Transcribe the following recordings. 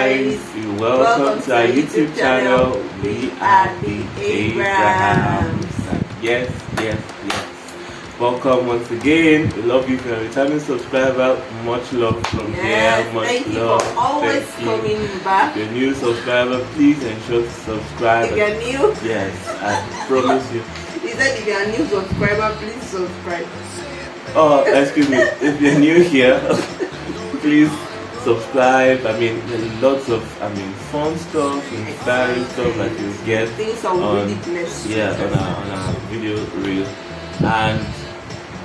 guys, welcome to our YouTube channel. We are the Abrahams. Yes. Welcome once again. We love you if you're a returning subscriber. Much love from here. Much love. For always coming back. If you're a new subscriber, please ensure to subscribe. If you're new, yes, I promise you. He said if you're a new subscriber, please subscribe. Oh, excuse me. If you're new here, please subscribe. I mean, there are lots of fun stuff, inspiring stuff that you get things on really bless you. on our video reel. And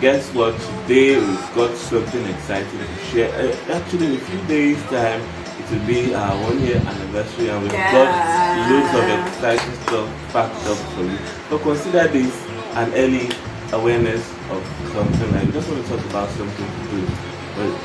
guess what? Today we've got something exciting to share. Actually, in a few days' time, it will be our 1 year anniversary, and we've got loads of exciting stuff packed up for you. So consider this an early awareness of something. Like, we just want to talk about something to do with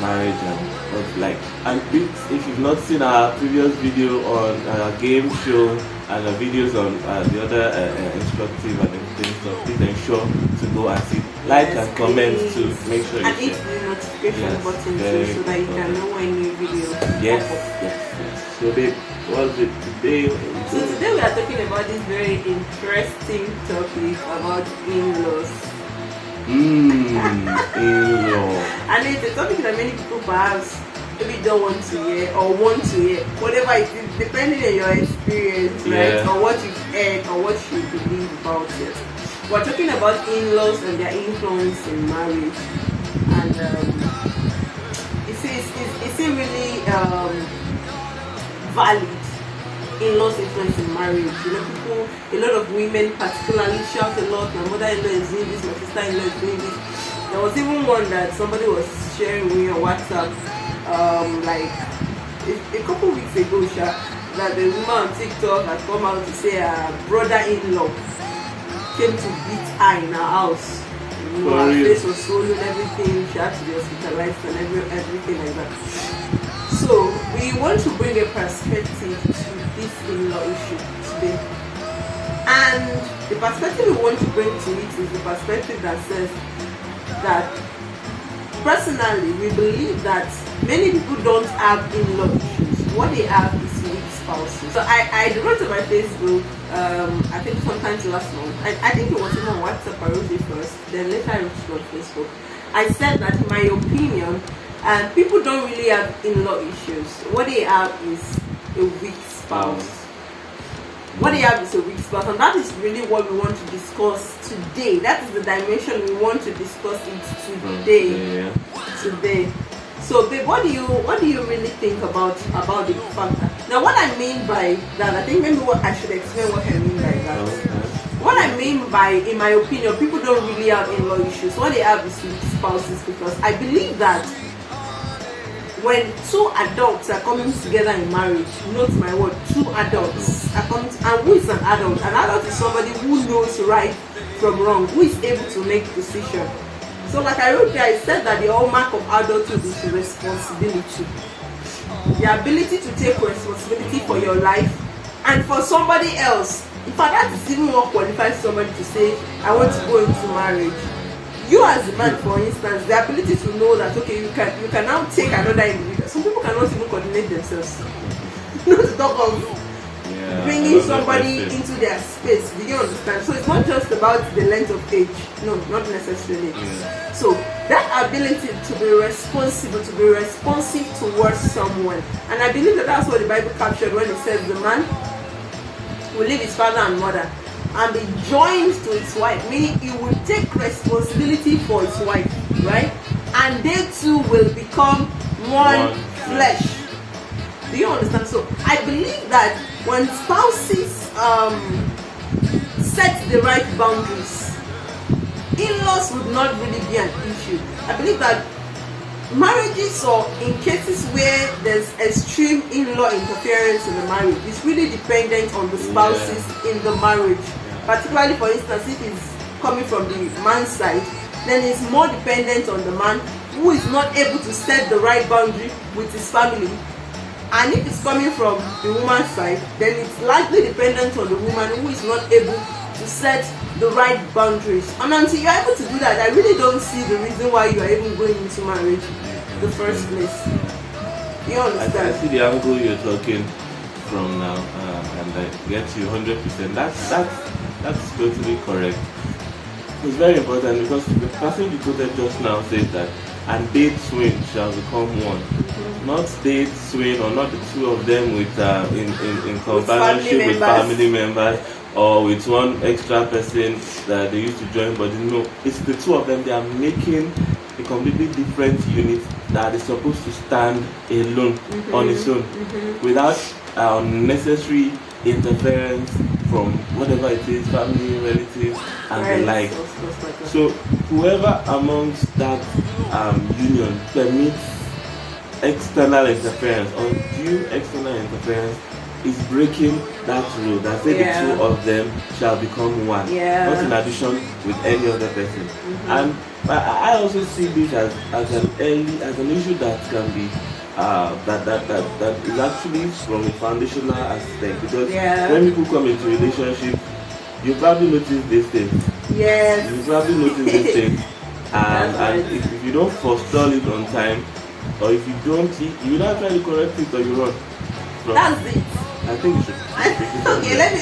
marriage and what's like. And please, if you've not seen our previous video on our game show and the videos on the other instructive and everything, so please ensure to go and see, like and comment to make sure and hit the notification button too, so that you can know when new videos. Yes. So babe, what's it today? So today we are talking about this very interesting topic about in-laws. In-law. And it's a topic that many people perhaps maybe don't want to hear or want to hear, whatever it is, depending on your experience, right? Or what you've heard or what you believe about it. We're talking about in-laws and their influence in marriage, and it's really valid. In-laws influence in marriage. You know, people, a lot of women particularly shout a lot. My mother-in-law is doing this, my sister-in-law is doing this. There was even one that somebody was sharing with me on WhatsApp, like a couple weeks ago, that the woman on TikTok had come out to say her brother-in-law came to beat her in her house. You know, her face was swollen, everything. She had to be hospitalized and everything like that. So we want to bring a perspective to this in-law issue today. And the perspective we want to bring to it is the perspective that says that personally we believe that many people don't have in-law issues. What they have is weak spouses. So I wrote on my Facebook, I think sometimes last month, I think it was even on WhatsApp. I wrote it first, then later I wrote it on Facebook. I said that in my opinion, people don't really have in-law issues. What they have is a weak spouse. What they have is a weak spouse, and that is really what we want to discuss today. That is the dimension we want to discuss it today. So babe, what do you really think about the factor? Now what I mean by that, I think maybe what I should explain what I mean by that. What I mean by, in my opinion, people don't really have in-law issues. What they have is weak spouses, because I believe that when two adults are coming together in marriage, note my word, two adults are coming and who is an adult? An adult is somebody who knows right from wrong, who is able to make decisions. So like I wrote there, I said that the hallmark of adulthood is responsibility. The ability to take responsibility for your life and for somebody else. In fact, that is even more qualified somebody to say, I want to go into marriage. You as a man, for instance, the ability to know that, okay, you can now take another individual. Some people cannot even coordinate themselves. Not to talk of bringing somebody into their space. Do you understand? So it's not just about the length of age. No, not necessarily. So that ability to be responsible, to be responsive towards someone. And I believe that that's what the Bible captured when it says the man will leave his father and mother and be joined to his wife, meaning he will take responsibility for his wife, right? And they two will become one flesh. Do you understand? So I believe that when spouses set the right boundaries, in-laws would not really be an issue. I believe that marriages, or in cases where there's extreme in-law interference in the marriage, it's really dependent on the spouses in the marriage. Particularly, for instance, if it's coming from the man's side, then it's more dependent on the man who is not able to set the right boundary with his family. And if it's coming from the woman's side, then it's likely dependent on the woman who is not able to set the right boundaries. And until you're able to do that, I really don't see the reason why you are even going into marriage in the first place. You understand? I see the angle you're talking from now, and I get you 100%. That's totally correct. It's very important because the person you quoted just now said that, and date swing shall become one. Not date swing, or not the two of them with in companionship with family members, or with one extra person that they used to join. But no, it's the two of them. They are making a completely different unit that is supposed to stand alone on its own, without unnecessary interference from whatever it is, family, relatives, and the like. So whoever amongst that union permits external interference, undue external interference, is breaking that rule that say the two of them shall become one, not in addition with any other person. And I also see this as an issue that can be that is actually from a foundational aspect, because when people come into relationship, you probably notice these things. Yes. You probably notice these things, and if you don't forestall it on time, or if you don't, you not try to correct it, or you run. That's it. I think you should. Okay, let me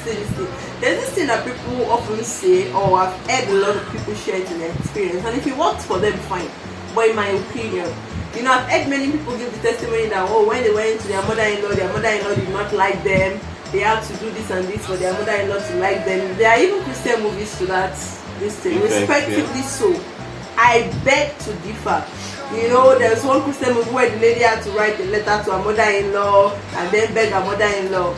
say this thing. There's this thing that people often say, or I've heard a lot of people share it in their experience, and if it works for them, fine. But in my opinion, I've heard many people give the testimony that, when they went to their mother-in-law did not like them. They had to do this and this for their mother-in-law to like them. There are even Christian movies to this thing, respectively so. I beg to differ. There's one Christian movie where the lady had to write a letter to her mother-in-law and then beg her mother-in-law.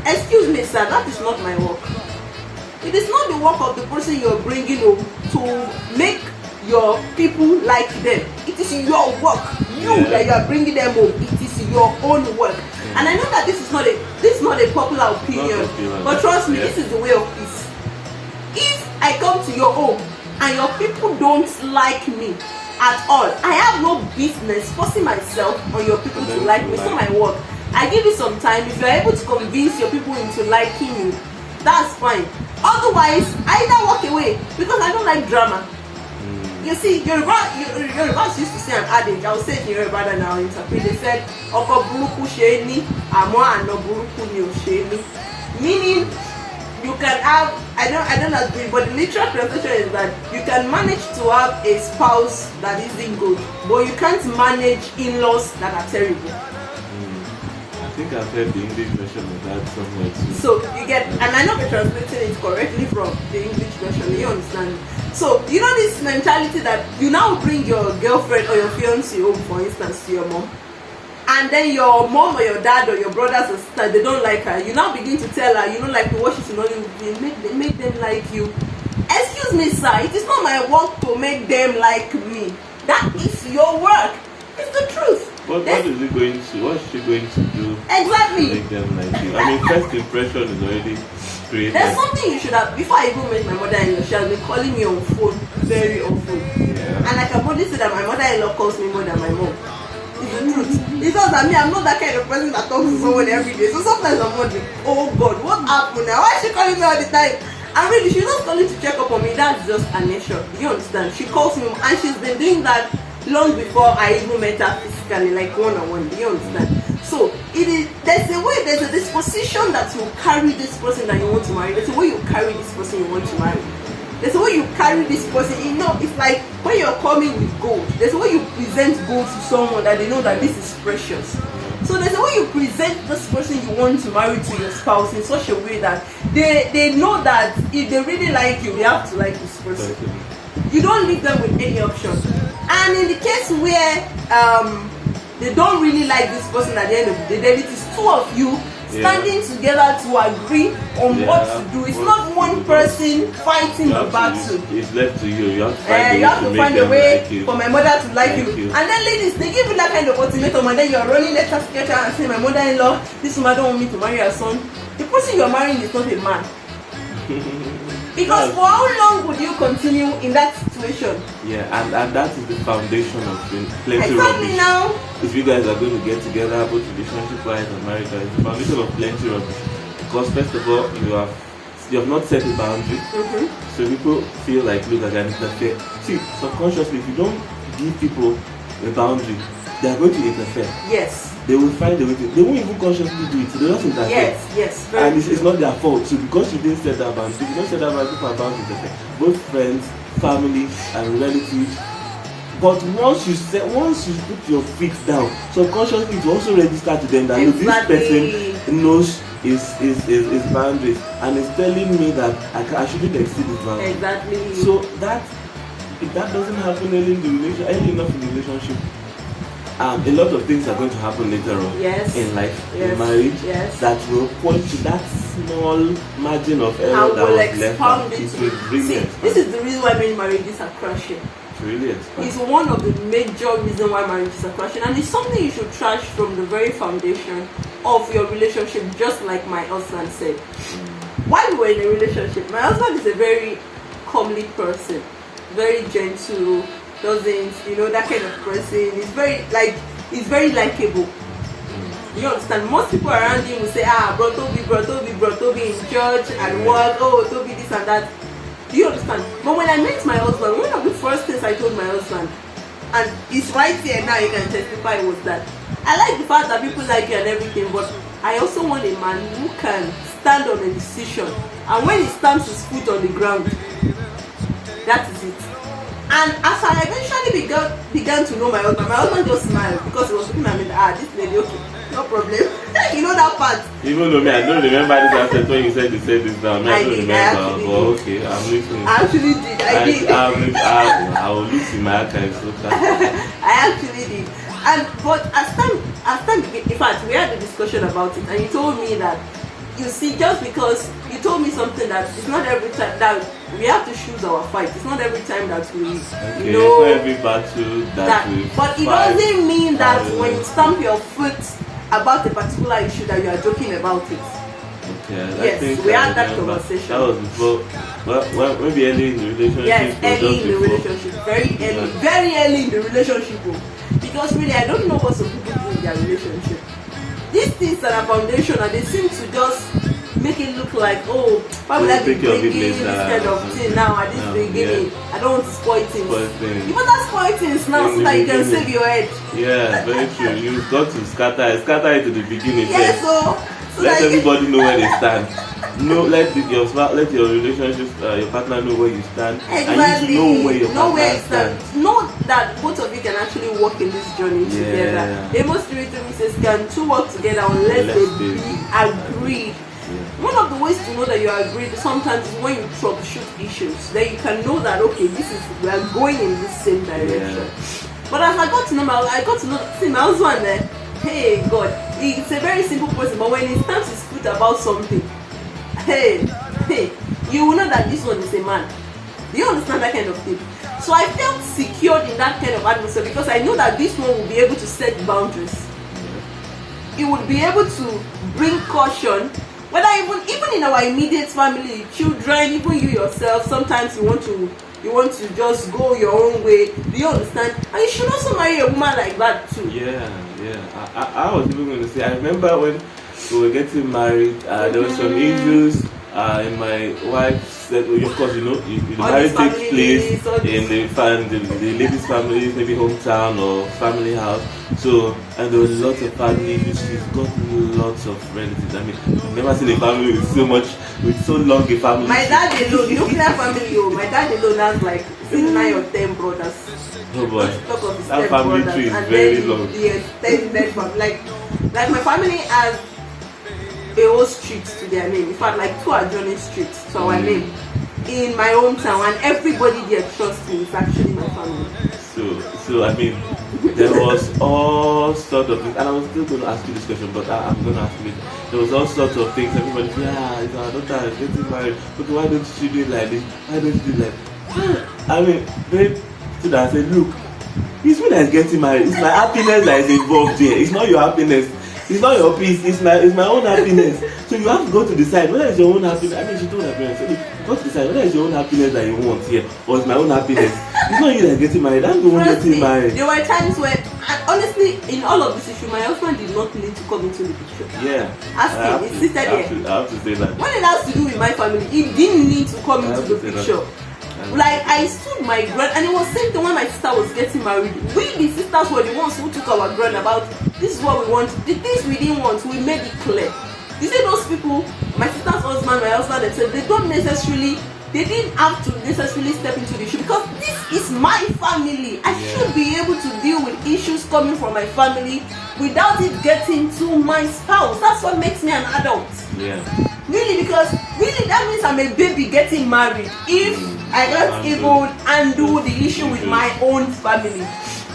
Excuse me, sir, that is not my work. It is not the work of the person you're bringing home to make your people like them. It is your work. That you are bringing them home. It is your own work. And I know that this is not a popular opinion, but trust me, this is the way of peace. If I come to your home and your people don't like me at all, I have no business forcing myself on your people to like me. It's not my work. I give you some time. If you're able to convince your people into liking you, that's fine. Otherwise, either walk away, because I don't like drama. You see, Yorubas used to say an adage. I will say it in Yoruba and I'll interpret. They said, "Oko buruku she ni, amo ano buruku ni o she ni." Meaning, you can have, I don't agree, but the literal translation is that you can manage to have a spouse that isn't good, but you can't manage in-laws that are terrible. I think I've heard the English version of that somewhere too. So you get, and I know we're translating it correctly from the English version, you understand? So this mentality that you now bring your girlfriend or your fiancé home, for instance, to your mom, and then your mom or your dad or your brothers or sisters, they don't like her. You now begin to tell her, like we watch it in Hollywood, make them like you. Excuse me, sir, it is not my work to make them like me. That is your work. It's the truth. What is she going to do? Exactly. To make them like you? I mean, first impression is already created. There's something you should have. Before I even met my mother-in-law, she has been calling me on phone very often. And I can boldly say that my mother-in-law calls me more than my mom. It's the truth. It's just that I'm not that kind of person that talks to someone every day. So sometimes I'm wondering, oh God, what happened now? Why is she calling me all the time? And really, she's not calling to check up on me. That's just a nature. You understand? She calls me, and she's been doing that long before I even met her physically, like one-on-one. Do you understand? So there's a disposition that you carry this person that you want to marry. There's a way you carry this person you want to marry. There's a way you carry this person. It's like when you're coming with gold. There's a way you present gold to someone that they know that this is precious. So there's a way you present this person you want to marry to your spouse in such a way that they know that if they really like you, they have to like this person. You don't leave them with any option. And in the case where they don't really like this person at the end of the day, then it is two of you standing together to agree on what to do. It's not one person fighting the battle. It's left to you. You have to find a way like for my mother to like you. And then ladies, they give you that kind of ultimatum, and then you're running letters to her and saying, my mother-in-law, this woman don't want me to marry her son. The person you're marrying is not a man. Because for how long would you continue in that situation? Yeah, and that is the foundation of plenty rubbish. Now. If you guys are going to get together, both relationship-wise and marriage-wise, it's the foundation of plenty rubbish. Because first of all, you have not set a boundary. So people feel like, look, I can interfere. See, subconsciously, if you don't give people a boundary, they are going to interfere. Yes. They will find a way to. They won't even consciously do it. So they just interfere. Yes. And it's not their fault. So because you didn't set that boundary, if you don't set that boundary, people are bound to interfere. Both friends, family, and relatives. But once you put your feet down, subconsciously it will also register to them that this person knows his boundaries and is telling me that I shouldn't exceed his boundaries. Exactly. So that if that doesn't happen early enough in the relationship, a lot of things are going to happen later on in life, in marriage, that will point to that small margin of error that was left out. This is the reason why many marriages are crashing. Really it's one of the major reasons why marriages are crashing, and it's something you should trash from the very foundation of your relationship, just like my husband said. While we were in a relationship, my husband is a very comely person, very gentle, doesn't, that kind of person. He's very likable. You understand? Most people around him will say, bro Toby in church and work, Toby this and that. Do you understand? But when I met my husband, one of the first things I told my husband, and it's right here now, you can testify, was that I like the fact that people like you and everything, but I also want a man who can stand on a decision, and when he stamps his foot on the ground, that is it. And as I eventually began to know my husband just smiled because he was looking at me, this lady, okay, no problem. You know that part. Even though I don't remember this after when you said this now. I don't remember, but okay, I'm listening. I actually did. I did. I will look in my archives. I actually did. But as time, in fact, we had a discussion about it, and you told me that, you see, just because you told me something that it's not every time that we have to choose our fight. It's not every time that we, it's not every battle that we but it fight. doesn't mean that when you stamp your foot about a particular issue that you are joking about it. Okay, yes, we had that conversation. That was before, well, maybe early in the relationship. Yes, early in the relationship, very early in the relationship. Because really, I don't know what some people do in their relationship. These things are a foundation, and they seem to just make it look like, why would I be bringing this kind of thing now at this beginning? I don't want to spoil things. You better spoil things now so that you can save your head. Yeah, very true. You've got to scatter it to the beginning. Yes, so let everybody know where they stand. Let your relationship, your partner know where you stand. Exactly. And you know where your partner stands. Know that both of you can actually work in this journey together. Amos 3:3 says, "Can two work together unless they be agreed?" One of the ways to know that you are agreed sometimes is when you troubleshoot issues. Then you can know that we are going in this same direction. But as I got to know my husband, hey God, it's a very simple person, but when he stamps his foot about something, hey, you will know that this one is a man. Do you understand that kind of thing? So I felt secured in that kind of atmosphere because I know that this one will be able to set boundaries. He would be able to bring caution, whether even in our immediate family, children, even you yourself, sometimes you want to just go your own way. Do you understand? And you should also marry a woman like that too. Yeah. I was even going to say, I remember when we were getting married, there were some issues in my wife's, of course, the marriage takes place in the lady's family, maybe hometown or family house. So, and there were lots of family issues. She's got lots of relatives. I mean, I've never seen a family with so long a family. My dad alone, nuclear family, my dad alone has like 9 or 10 brothers. Oh boy, that family tree is very long. Yes, 10 like my family has a whole street to their name. In fact, like 2 adjoining streets to our name in my hometown, and everybody there trusts me. It's actually my family. So I mean, there was all sorts of things, and I was still going to ask you this question, but I'm going to ask you. There was all sorts of things. Everybody said, it's our daughter is getting married. Okay, why don't you do it like this? Why don't you do it like this? I mean, babe, so that I said, look, it's me that's getting married. It's my happiness that is involved here. It's not your happiness. It's not your peace. It's my own happiness. So you have to go to decide whether it's your own happiness. I mean, she told her parents, you got to decide whether it's your own happiness that you want here or it's my own happiness. It's not you that's getting married. I'm the one getting married. There were times where, and honestly, in all of this issue, my husband did not need to come into the picture. Yeah. Ask him. He's seated here. I have to say that. When it has to do with my family, he didn't need to come into the picture. Like, I stood my ground, and it was same thing when my sister was getting married. We, the sisters, were the ones who took our ground about this is what we want. The things we didn't want, we made it clear. You see, those people, my sister's husband, my husband, they said they didn't have to necessarily step into the issue because this is my family. I should be able to deal with issues coming from my family without it getting to my spouse. That's what makes me an adult. Yeah. Really, because really that means I'm a baby getting married if I can't even undo the issue with my own family.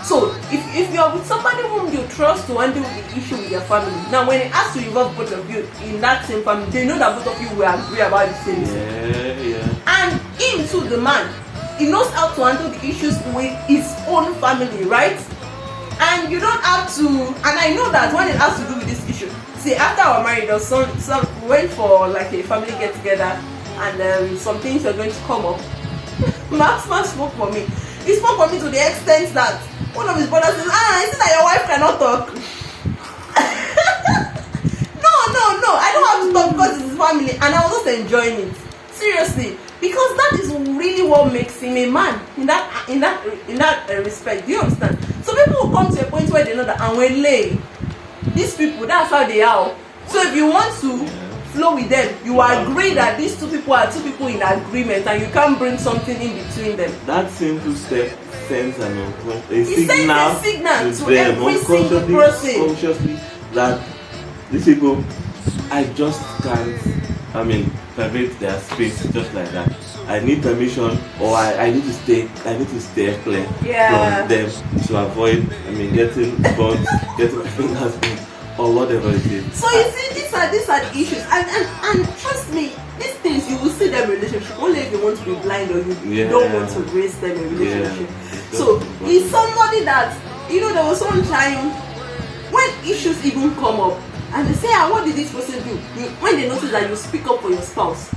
So if you're with somebody whom you trust to handle the issue with your family, now when it has to involve both of you in that same family, they know that both of you will agree about the same thing. Yeah. And him too, the man, he knows how to handle the issues with his own family, right? And you don't have to, and I know that when it has to do with this issue, see, after our marriage, there was some we went for like a family get together, and some things were going to come up. Max spoke for me. He spoke for me to the extent that one of his brothers says, I see that your wife cannot talk. No, I don't have to talk because it's his family, and I was just enjoying it. Seriously, because that is really what makes him a man in that respect. Do you understand? So people will come to a point where they know that, and when lay, these people, that's how they are. So if you want to flow with them, you agree that these two people are two people in agreement, and you can't bring something in between them. That simple step sends a signal to them every single person. Consciously, that these people, I just can't, permit their space just like that. I need permission, or I need to stay clear from them to avoid, getting burnt, getting my fingers burnt, or whatever it is. So you see, these are the issues, and trust me, these things you will see them in relationship only if you want to be blind or you don't want to raise them in relationship. So he's somebody that, there was one time when issues even come up and they say, what did this person do? When they notice that you speak up for your spouse,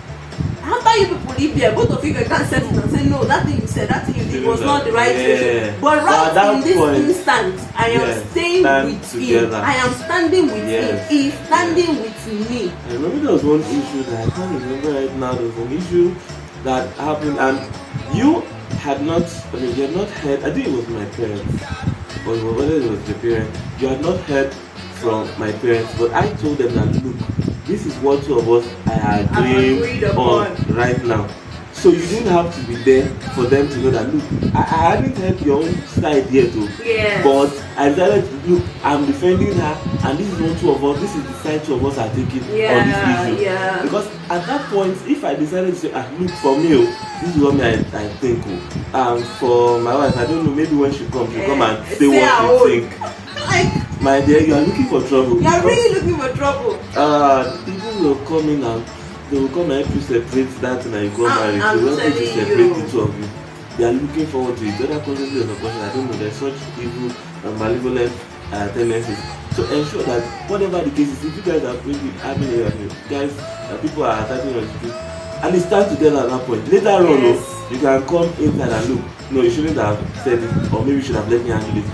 after you people live there, both of you can settle and say, no, that thing you said, that thing you did was not the right decision. But right in this instant, I am staying with him. I am standing with him. He is standing with me. I remember there was one issue that I can't remember right now. There was an issue that happened, and you had not heard. I think it was my parents, or whether it was the parents. You had not heard from my parents, but I told them that, look, this is what two of us are agreeing on right now. So you didn't have to be there for them to know that, look, I hadn't heard your own side yet, but I decided, look, I'm defending her, and this is what two of us, this is the side two of us are taking on this issue. Because at that point, if I decided to say, look, for me, this is what I think, for my wife, I don't know, maybe when she comes, she'll come and say what she think. My dear, you are looking for trouble. You are really looking for trouble. People will come in and they will come and help you separate that and you go married. They will help you to separate the two of you. They are looking forward to it. Whether consciously or subconsciously, I don't know. There's such evil and malevolent tendencies. So ensure that whatever the case is, if you guys are having people are attacking on the street, and they start together at that point. Later on, you can come inside and look. No, you shouldn't have said it, or maybe you should have let me handle it.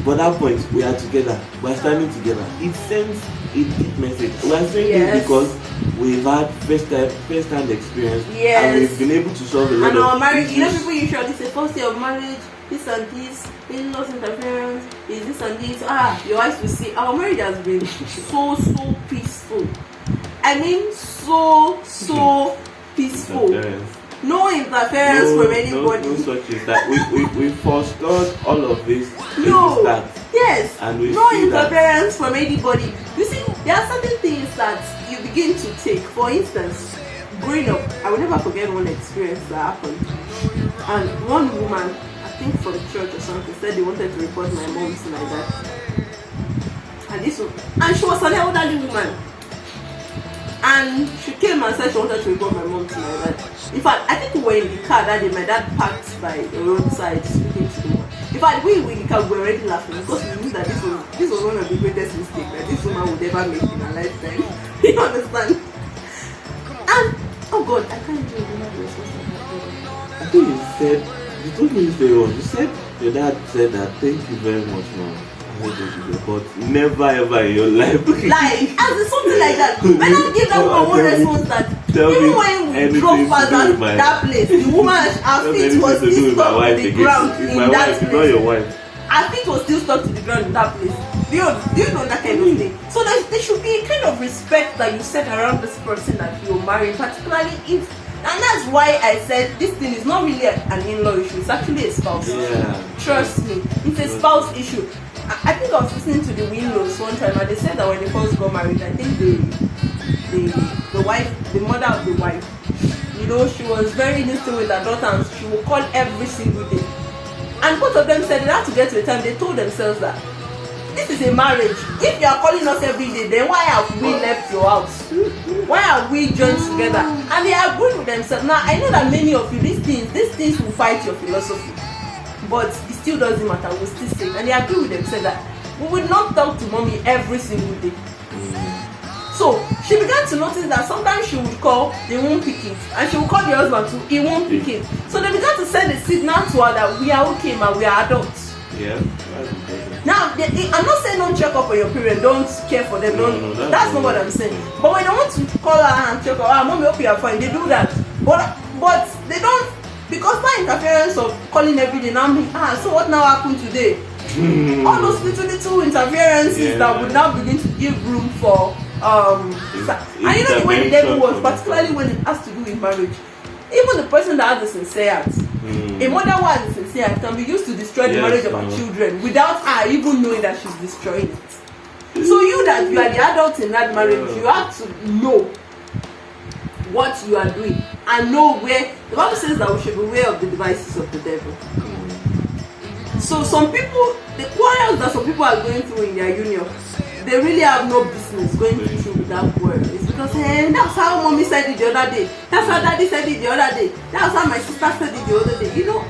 But at that point, we are together. We are standing together. It sends a deep message. We are saying this because we've had first-hand experience, and we've been able to solve a lot of our marriage, issues. People usually say, first year of marriage, this and this, in-laws interference, is this and this. Your eyes will see. Our marriage has been so peaceful. I mean, so peaceful. No interference from anybody. No such as that. We forestalled all of this. Yes. And no interference from anybody. You see, there are certain things that you begin to take. For instance, growing up, I will never forget one experience that happened. And one woman, I think from church or something, said they wanted to report my mom to my dad. And she was an elderly woman. And she came and said she wanted to report my mom to my dad. In fact, I think we were in the car that day. My dad parked by the roadside speaking to the woman. In fact, we were in the car, we were already laughing because we knew that this was one of the greatest mistakes that this woman would ever make in her lifetime. You understand? And, oh God, I can't even remember the response of that. I think you told me this very well. You said your dad said that, thank you very much, mom. But never ever in your life. Like, as something like that. When I give that one response that Tell Even me when we anything drove to past do with my- that place, the woman, her Tell me feet was anything to do still with my stuck to wife the again. ground It's in my that wife, it's not place. your wife. Her feet was still stuck to the ground in that place. Do you know that kind of thing? So there should be a kind of respect that you set around this person that you're marrying, particularly if, and that's why I said this thing is not really an in-law issue, it's actually a spouse issue. Trust me, it's a spouse issue. I think I was listening to the Inlaws one time and they said that when they first got married, I think the wife, the mother of the wife, you know, she was very innocent with her daughter and she would call every single day. And both of them said they had to get to a time they told themselves that this is a marriage. If you are calling us every day, then why have we left your house? Why have we joined together? And they agreed with themselves. Now I know that many of you, these things will fight your philosophy, but it still doesn't matter. We'll still say, and they agree with themselves that we will not talk to mommy every single day. So she began to notice that sometimes she would call, they won't pick it, and she would call the husband too, he won't pick it. So they began to send a signal to her that we are okay, man, we are adults. Yeah. Now, I'm not saying don't check up on your parents, don't care for them, No, that's not what I'm saying. But when they want to call her and check up, mommy, hope you are fine, they do that. But they don't, because that interference of calling every day, now so what now happened today? All those little interferences that would now begin to give room for and you know the way the devil was, particularly when it has to do with marriage. Even the person that has a sincere heart, a mother who has a sincere heart can be used to destroy the marriage of her children without her even knowing that she's destroying it. So you that you are the adult in that marriage, you have to know what you are doing and know where. The Bible says that we should be aware of the devices of the devil. So some people, the quarrels that some people are going through in their union, they really have no business going through with that quarrel. It's because that's how mommy said it the other day. That's how daddy said it the other day. That's how my sister said it the other day. You know,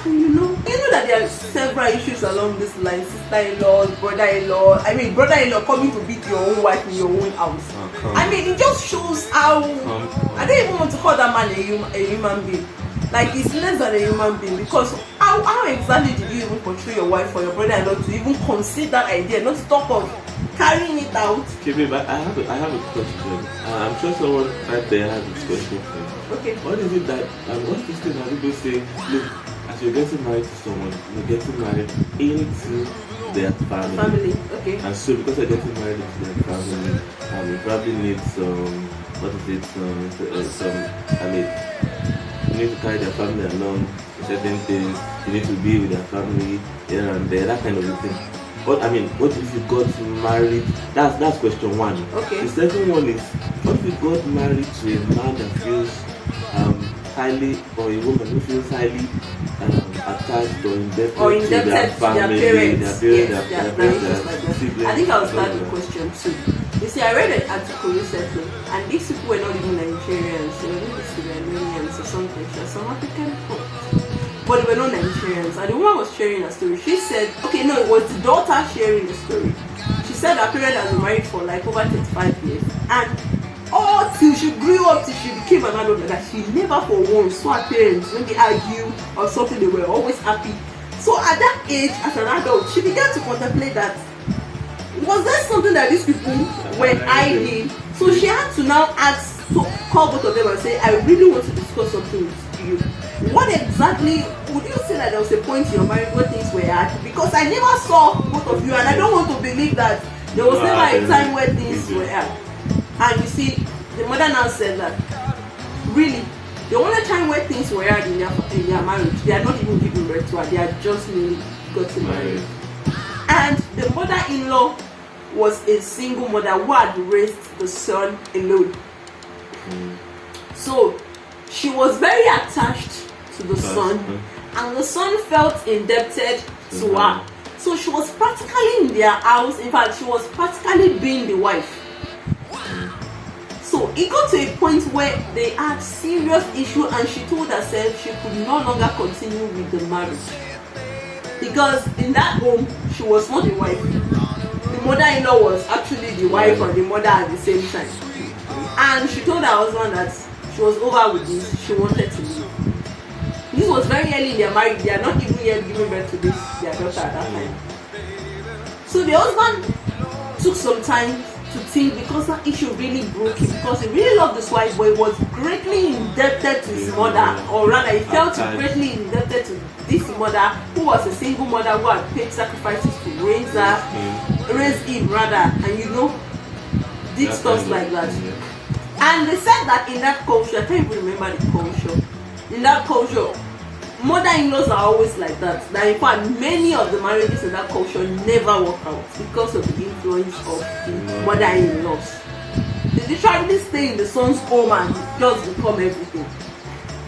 you know that there are several issues along this line. Sister-in-law, brother-in-law. I mean, brother-in-law coming to beat your own wife in your own house. I mean, it just shows how. I don't even want to call that man a human being. Like, it's less than a human being, because how exactly did you even portray your wife or your brother-in-law to even consider that idea, not to talk of carrying it out? Okay, babe, I have a question. I'm sure someone right there has this question for you. Okay. What is it that, what's this thing that people say, look, as you're getting married to someone, you're getting married into their family. Okay. And so because you're getting married into their family, you probably need some, you need to carry their family along certain things, you need to be with their family here and there, that kind of a thing. What if you got married? That's question one. Okay. The second one is, what if you got married to a man that feels highly, or a woman who feels highly attached or indebted to their family, their parents, siblings? I think I'll start the question too. You see, I read an article recently, and these people were not even Nigerians, they were maybe Sudanese or something, some African folk. But they were not Nigerians. And the woman was sharing a story. She said, it was the daughter sharing the story. She said her parents had been married for like over 35 years. And all till she grew up, till she became an adult, that she never for once saw her parents when they argue or something, they were always happy. So at that age, as an adult, she began to contemplate that, was there something that these people were hiding? So she had to now call both of them and say, I really want to discuss something with you. What exactly, would you say that there was a point in your marriage where things were hard? Because I never saw both of you, and I don't want to believe that there was never a time where things were hard. And you see, the mother now said that, really, the only time where things were hard in their marriage, they are not even giving birth to her, they are just newly gotten married. And the mother-in-law was a single mother who had raised the son alone. So she was very attached to the son, and the son felt indebted to her. So she was practically in their house. In fact, she was practically being the wife. So it got to a point where they had serious issue, and she told herself she could no longer continue with the marriage, because in that home she was not the wife. The mother-in-law was actually the wife and the mother at the same time. And she told her husband that she was over with this, she wanted to leave. This was very early in their marriage. They are not even yet giving birth to their daughter at that time. So the husband took some time to think, because that issue really broke him, because he really loved this wife, but he was greatly indebted to his mother, or rather he felt greatly indebted to this mother, who was a single mother who had paid sacrifices to raise him rather, and did stuff like that. And they said that in that culture, I can't even remember the culture, in that culture, mother-in-laws are always like that. That in fact, many of the marriages in that culture never work out because of the influence of the mother-in-laws. They literally stay in the son's home and just become everything.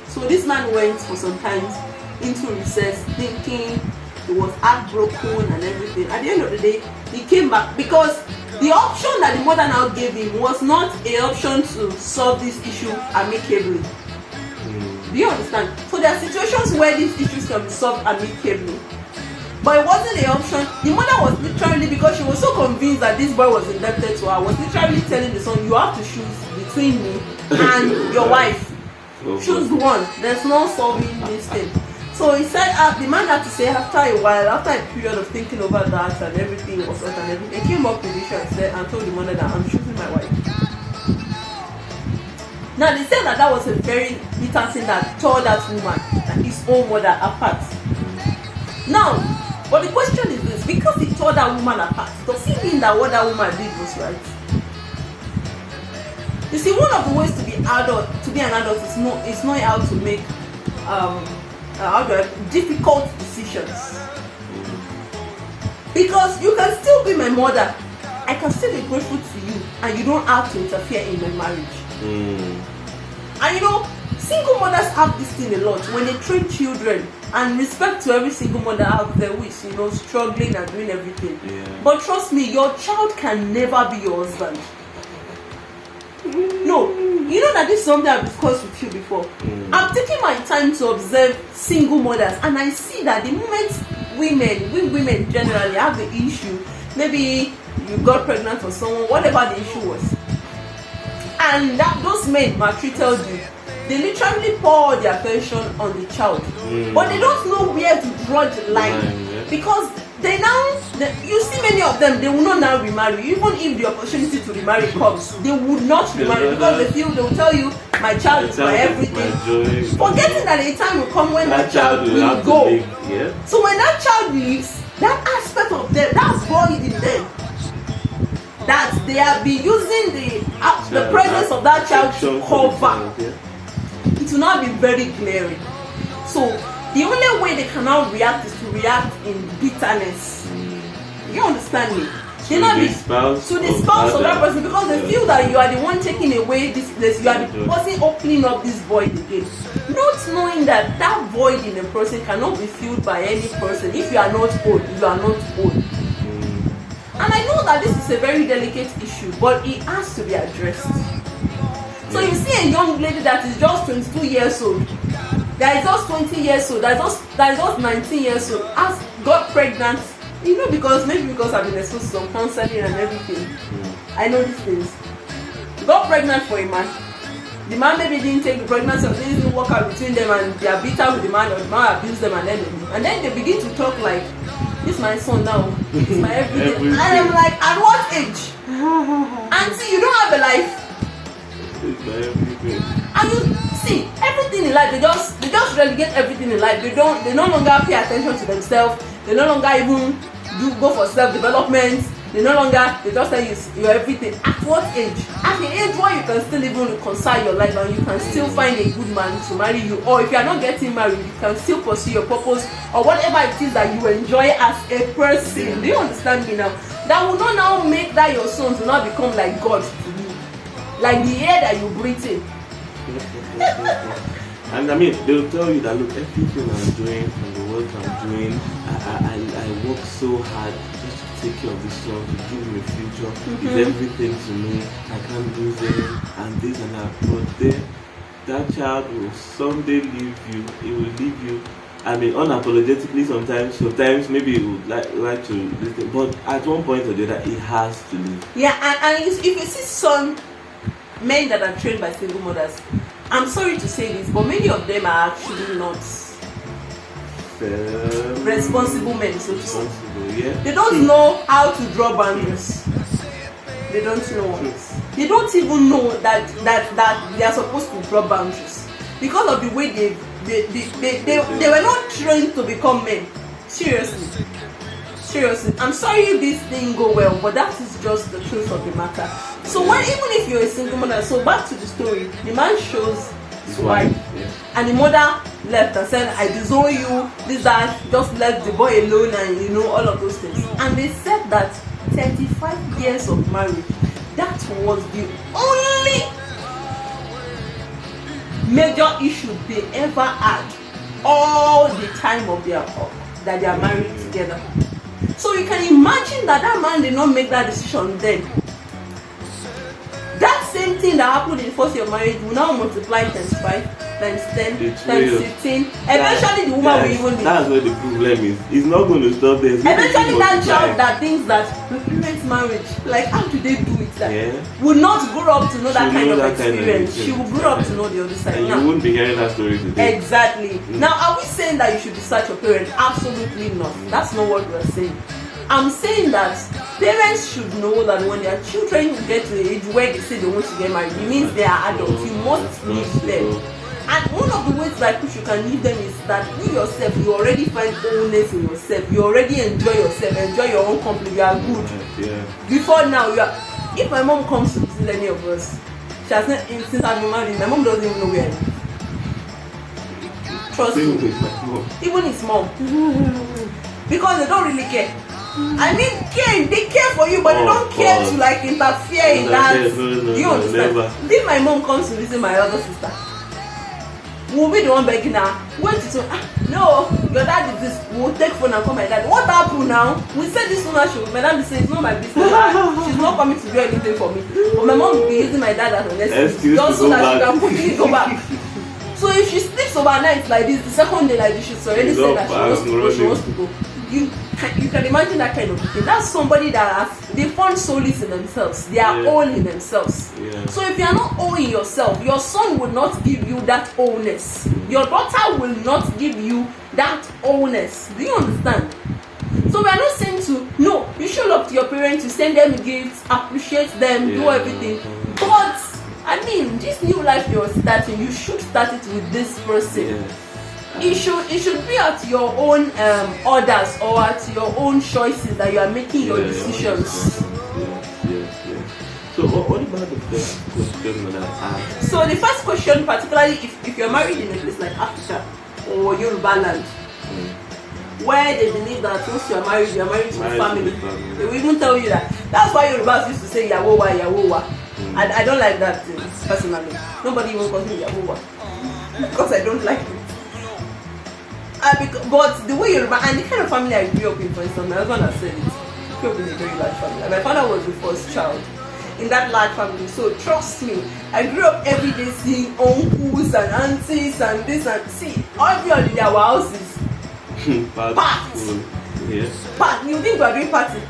So this man went for some time into recess, thinking, he was heartbroken and everything. At the end of the day, he came back because the option that the mother now gave him was not an option to solve this issue amicably. Do you understand? So there are situations where these issues can be solved amicably, but it wasn't an option. The mother was literally, because she was so convinced that this boy was indebted to her, was literally telling the son, you have to choose between me and your wife. Choose one. There's no solving this thing. So he said, the man had to say, after a while, after a period of thinking over that and everything was out and everything, he came up with the issue and told the mother that I'm choosing my wife. Now they said that was a very bitter thing that tore that woman and his own mother apart. Now, but the question is this: because he tore that woman apart, does it mean that what that woman did was right? You see, one of the ways to be an adult is knowing how to make difficult decisions. Because you can still be my mother, I can still be grateful to you, and you don't have to interfere in my marriage. And single mothers have this thing a lot when they train children, and respect to every single mother out there who is struggling and doing everything. But trust me, your child can never be your husband. No, you know that this is something I've discussed with you before. I'm taking my time to observe single mothers, and I see that the moment women generally have the issue, maybe you got pregnant for someone, whatever the issue was, and that those men maltreated you, they literally pour their attention on the child, but they don't know where to draw the line, because you see many of them, they will not now remarry. Even if the opportunity to remarry comes, they would not remarry, because they will tell you, my child is my everything, forgetting that a time will come when that child will go. So when that child leaves, that aspect of them, that void in them, that they have been using the presence of that child to cover, it will not be very glaring. So the only way they can now react is to react in bitterness. You understand me? They not be to the spouse of that person, because they feel that you are the one taking away this place, you are the person opening up this void again. Not knowing that that void in a person cannot be filled by any person. If you are not old, you are not old. And I know that this is a very delicate issue, but it has to be addressed. So you see a young lady that is just 22 years old, that is just 20 years old, that is just 19 years old, has got pregnant, because I've been exposed to some counseling and everything. I know these things. Got pregnant for a man. The man maybe didn't take the pregnancy, or things didn't work out between them, and they are bitter with the man, or the man abused them, and then they begin to talk like, this is my son now, this is my everything. And I'm like, at what age? Auntie, you don't have a life. And you see, everything in life, they just relegate everything in life. They no longer pay attention to themselves. They no longer even go for self-development. They just tell you you're everything. At what age? At the age where you can still even reconcile your life, and you can still find a good man to marry you, or if you are not getting married, you can still pursue your purpose, or whatever it is that you enjoy as a person. Do you understand me now? That will not now make that your son to not become like God to you, like the air that you breathe in. And they'll tell you that, look, everything I'm doing and the work I'm doing, I work so hard just to take care of this child, to give him a future. It's everything to me. I can't lose him, and this and that. But then that child will someday leave you. He will leave you. Unapologetically sometimes maybe he would like to listen, but at one point or the other, he has to leave. Yeah, and if you see some men that are trained by single mothers, I'm sorry to say this, but many of them are actually not responsible men, so to say. Yeah. They don't know how to draw boundaries. They don't know it. They don't even know that they are supposed to draw boundaries because of the way they were not trained to become men. Seriously. I'm sorry if this didn't go well, but that is just the truth of the matter. So when, even if you're a single mother, so back to the story, the man shows his wife, and the mother left and said, I disown you, this, that, just let the boy alone, and all of those things. And they said that 35 years of marriage, that was the only major issue they ever had all the time of that they are married together. So you can imagine that man did not make that decision then. That same thing that happened in the first year of marriage will now multiply times 5, times 10, times 15. Eventually the woman will even be. That's where the problem is. It's not going to stop there. Eventually that child that thinks that my parents' marriage, like how do they do it? Like, will not grow up to know that kind of experience. She will grow up to know the other side. And you won't be hearing that story today. Exactly. Now, are we saying that you should discharge your parents? Absolutely not. That's not what we're saying. I'm saying that parents should know that when their children get to the age where they say they want to get married, it means they are adults. You must leave them. And one of the ways that you can leave them is that you yourself, you already find wholeness in yourself. You already enjoy yourself, enjoy your own company. You are good. Yeah. Before now, if my mom comes to visit any of us, she has not, since I've been married, my mom doesn't even know where I live. Trust me. Even his mom. Because they don't really care. I mean, they care for you, but they don't care to like interfere in that. No, you understand? Never. If my mom comes to visit my other sister, we'll be the one begging her. Wait to no, your dad is this. We'll take phone and call my dad. What happened now? We said this woman should. My dad will say it's not my business. She's not coming to do anything for me. But my mom will be using my dad as an excuse just so that she can quickly go back. So if she sleeps overnight like this, the second day like this, she's already said that she wants to go. You can imagine that kind of thing. That's somebody that they found solace in themselves. They are all in themselves. Yeah. So if you are not all in yourself, your son will not give you that wholeness. Your daughter will not give you that wholeness. Do you understand? So we are not saying no, you show up to your parents, you send them gifts, appreciate them, do everything. But I mean, this new life you're starting, you should start it with this person. Yeah. It should be at your own orders or at your own choices that you are making your decisions. Yes. So what about the first question that I asked? So the first question, particularly if you're married in a place like Africa or Yoruba land, where they believe that once you're married to a family. They will even tell you that. That's why Yorubas used to say Yawowa. I don't like that personally. Nobody even calls me Yawowa because I don't like it. But the way Yoruba and the kind of family I grew up in, for instance, my husband has said it. I grew up in a very large family. And my father was the first child in that large family. So trust me, I grew up every day seeing uncles and aunties and this and see every holiday our house is packed. Yes. Packed. You think we are doing party?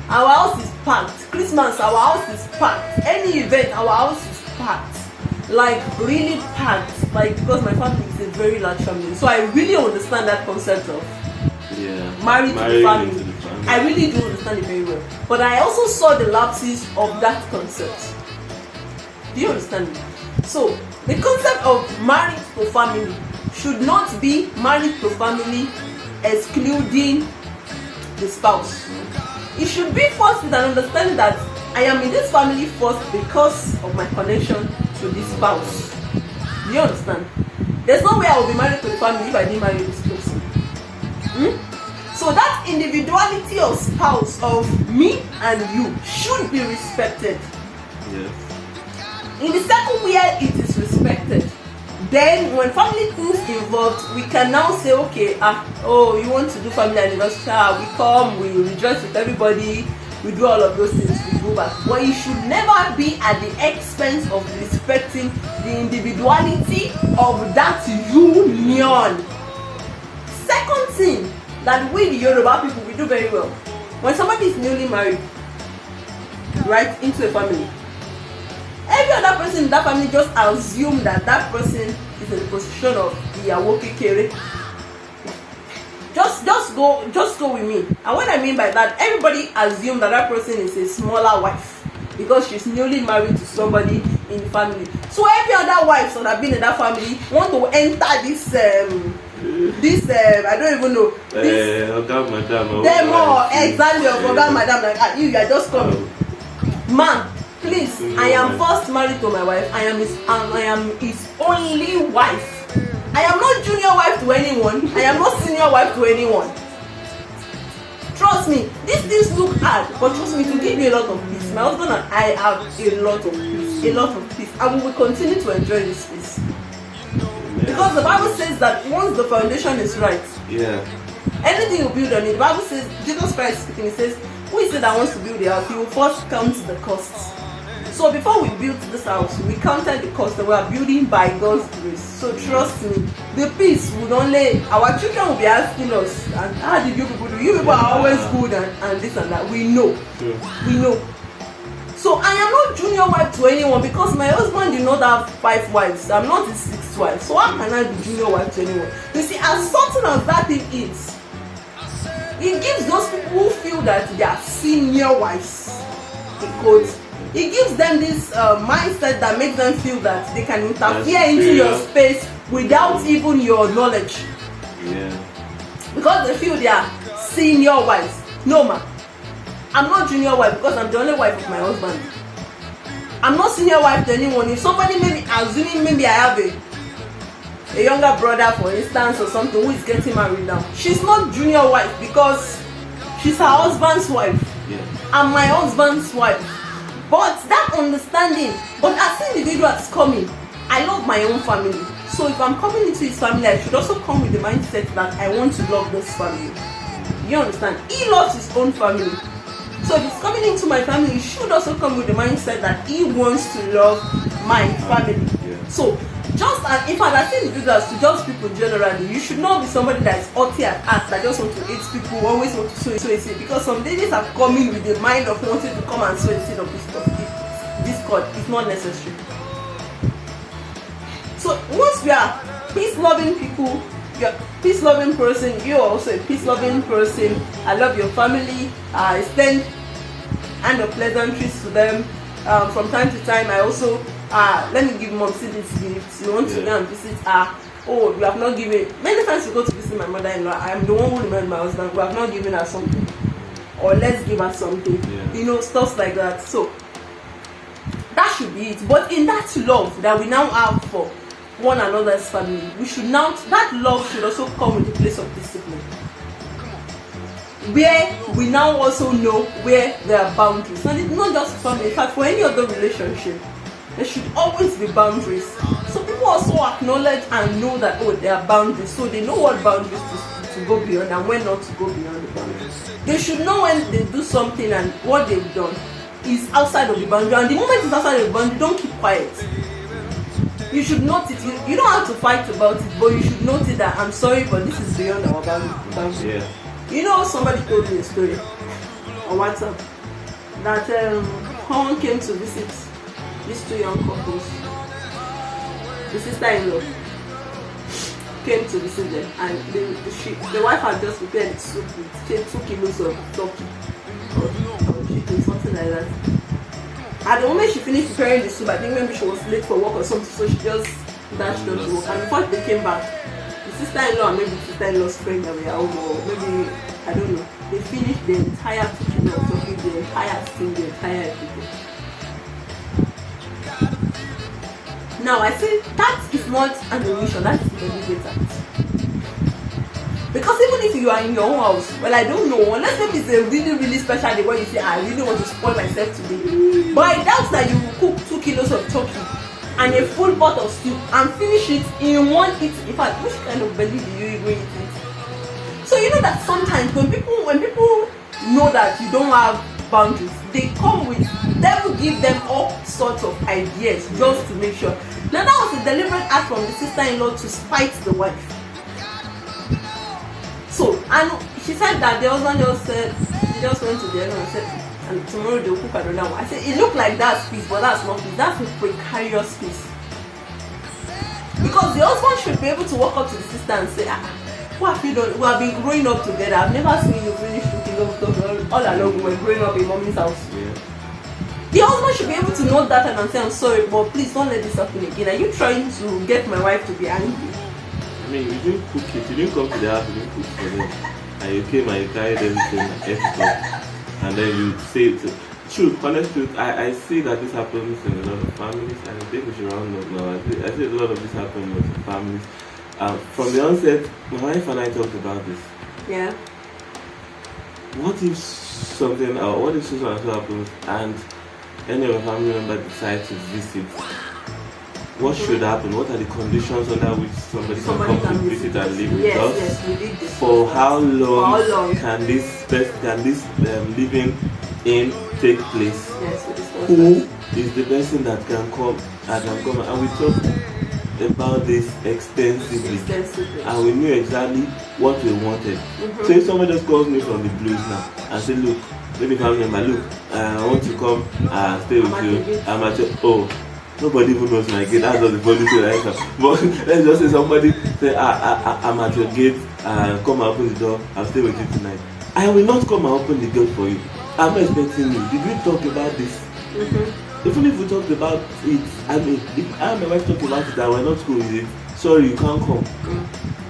Our house is packed. Christmas, our house is packed. Any event, our house is packed. Like really packed. Like because my family is a very large family. So I really understand that concept of married to the family. I really do understand it very well. But I also saw the lapses of that concept. Do you understand me? So the concept of married to family should not be married to family excluding the spouse. It should be first with an understanding that I am in this family first because of my connection to this spouse. Do you understand? There's no way I will be married to the family if I didn't marry this person. So that individuality of spouse of me and you should be respected. Yes. In the circle where it is respected, then when family things involved, we can now say, okay, you want to do family anniversary, we come, we rejoice with everybody, we do all of those things, we go back. But it should never be at the expense of respecting the individuality of that union. Second thing that we the Yoruba people, we do very well. When somebody is newly married, right, into a family, every other person in that family just assume that that person is in the position of Iyawo Kekere. Just go with me. And what I mean by that, everybody assume that that person is a smaller wife. because she's newly married to somebody in the family. So every other wife that have been in that family want to enter this I don't even know this madam, demo exactly of Oga Madam, like you are just coming. Man, please, I am first married to my wife. I am his only wife. I am not junior wife to anyone. I am not senior wife to anyone. Trust me, these things look hard, but trust me, to give you a lot of peace. My husband and I have a lot of peace, and we will continue to enjoy this peace. Because the Bible says that once the foundation is right, anything you build on it. The Bible says, Jesus Christ speaking, he says, who is it that wants to build the house? He will first count the costs. So before we built this house, we counted the cost that we are building by God's grace. So trust me, the peace would only, our children will be asking us, and how did you people do? You people are always good and this and that. We know. We know. So I am not junior wife to anyone because my husband did not have 5 wives. I'm not his 6th wife. So how can I be junior wife to anyone? You see, as certain as that thing is, it gives those people who feel that they are senior wives, in quotes, it gives them this mindset that makes them feel that they can interfere into your space without even your knowledge. Because they feel they are senior wives. No, man. I'm not junior wife because I'm the only wife of my husband. I'm not senior wife to anyone. If somebody maybe assuming maybe I have a younger brother, for instance, or something, who is getting married now, she's not junior wife because she's her husband's wife. I'm my husband's wife. But that understanding, but as individuals coming, I love my own family. So if I'm coming into his family, I should also come with the mindset that I want to love this family. You understand? He loves his own family. So if he's coming into my family, he should also come with the mindset that he wants to love my family. So just as if I say individuals to just people generally, you should not be somebody that is haughty at heart, that just want to hate people, always want to sow a seed. Because some ladies are coming with the mind of wanting to come and sow a seed of this stuff. Discord is not necessary. So once we are peace-loving people, you're a peace-loving person, you're also a peace-loving person. I love your family. I extend hand of pleasantries to them. From time to time, I also let me give mom this gift. You want to go and visit her? Oh, you have not given. Many times you go to visit my mother-in-law, I am the one who reminds my husband, we have not given her something, or let's give her something. You know, stuff like that. So that should be it. But in that love that we now have for one another's family, we should now, that love should also come with a place of discipline, where we now also know where there are boundaries. And it's not just family. In fact, for any other relationship, there should always be boundaries. So people also acknowledge and know that, oh, there are boundaries. So they know what boundaries to go beyond and when not to go beyond the boundaries. They should know when they do something and what they've done is outside of the boundary. And the moment it's outside of the boundary, don't keep quiet. You should note it. You don't have to fight about it, but you should note it that I'm sorry, but this is beyond our boundary. You know, somebody told me a story on WhatsApp that someone came to visit these 2 young couples. The sister-in-law came to visit them, and the wife had just prepared soup with 2 kilos of turkey or chicken, something like that. At the moment she finished preparing the soup, I think maybe she was late for work or something, so she just dashed on to work. And before they came back, the sister-in-law and maybe the sister-in-law's friend that were home, or maybe, I don't know, they finished the entire 2 kilos of turkey, the entire thing, the entire everything. Now I say that is not an omission, that is a deliberate act. Because even if you are in your own house, well, I don't know, unless maybe it's a really, really special day where you say, I really want to spoil myself today. But I doubt that you will cook 2 kilos of turkey and a full pot of stew and finish it in one eat. In fact, which kind of belly do you even eat it? So you know that sometimes when people know that you don't have boundaries, they come with, they will give them all sorts of ideas just to make sure. Now that was a deliberate act from the sister-in-law to spite the wife. So, and she said that the husband just said, he just went to the other and said, and tomorrow they'll cook another one. I said, it looked like that's peace, but that's not peace. That's a precarious peace. Because the husband should be able to walk up to the sister and say, what have you done? We have been growing up together. I've never seen you finish cooking up all along. We were growing up in mommy's house. The husband should be able to note that and say, I'm sorry, but please don't let this happen again. Are you trying to get my wife to be angry? I mean, you didn't cook it. You didn't come to the house, you didn't cook for them. And you came and you carried everything and ate it up. And then you say it. Truth, honest truth, I see that this happens in a lot of families, and I think we should round up now. I see a lot of this happens in lots of families. From the onset, my wife and I talked about this. Yeah. What if something, or what if something happens and any of a family member decides to visit? What should happen? What are the conditions under which somebody can come to visit and live with us? Yes, we did this. For how long can this living in take place? Yes, we discussed Who that. is the person that can come and we talked about this extensively. And we knew exactly what we wanted. So if somebody just calls me from the blues now and say, look, maybe family member, look, I want to come and stay with you. I'm at your, nobody even knows my gate. That's not the funny thing right now. But let's just say somebody say, I'm at your gate and come and open the door. I'll stay with you tonight. I will not come and open the gate for you. I'm not expecting you. Did we talk about this? Even if we talked about it, I mean, if I and my wife talked about it and we're not cool with it, sorry, you can't come.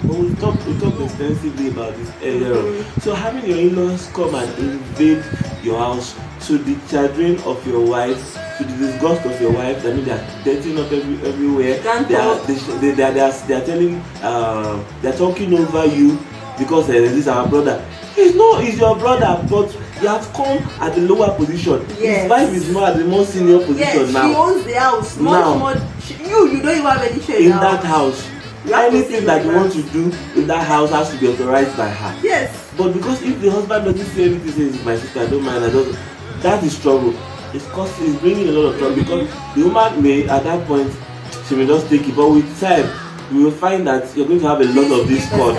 But we talked extensively about this earlier on. So having your in-laws come and invade your house to the chagrin of your wife, to the disgust of your wife, I mean, they are dirtying up everywhere. They are telling, they are talking over you because this is our brother. It's your brother, but you have come at the lower position. His wife is more at the more senior position now. She owns the house. You don't even have any share in that house. Anything that you want to do in that house has to be authorized by her. Yes. But because if the husband doesn't say anything, says my sister, I don't mind, that is trouble. It's bringing a lot of trouble because the woman may at that point she may just take it, but with time you will find that you're going to have a lot of discord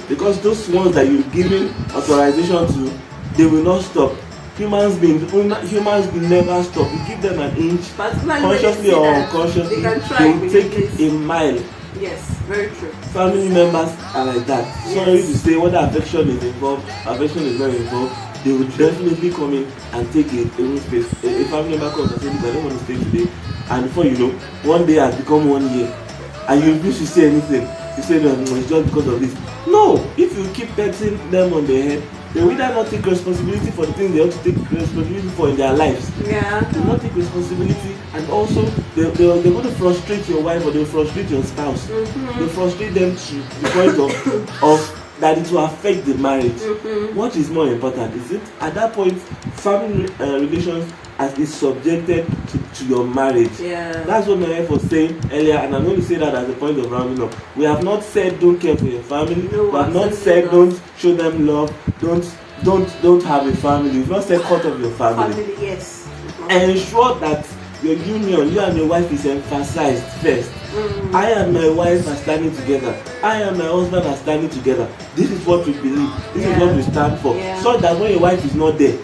because those ones that you've given authorization to, they will not stop. Humans never stop. You give them an inch, consciously or unconsciously, they will take a mile. Yes, very true. Family members are like that. Yes. Sorry to say, whether affection is involved, affection is not involved, they will definitely come in and take a room space. A family member comes and says, I don't want to stay today. And before you know, one day has become 1 year. And you refuse to say anything. You say, no, it's just because of this. No, if you keep petting them on the head, they will either not take responsibility for the things they ought to take responsibility for in their lives. Yeah. They will not take responsibility, and also they're going to frustrate your wife or they'll frustrate your spouse. They frustrate them to the point of that it will affect the marriage. What is more important? Is it at that point family relations is subjected to your marriage? Yeah. That's what my wife was saying earlier, and I'm going to say that as a point of rounding up. We have not said don't care for your family. No, we have not said don't show them love. Don't have a family. We've not said cut off your family. Yes. Ensure that your union, you and your wife, is emphasized first. I and my wife are standing together. I and my husband are standing together. This is what we believe. This is what we stand for. So that when your wife is not there,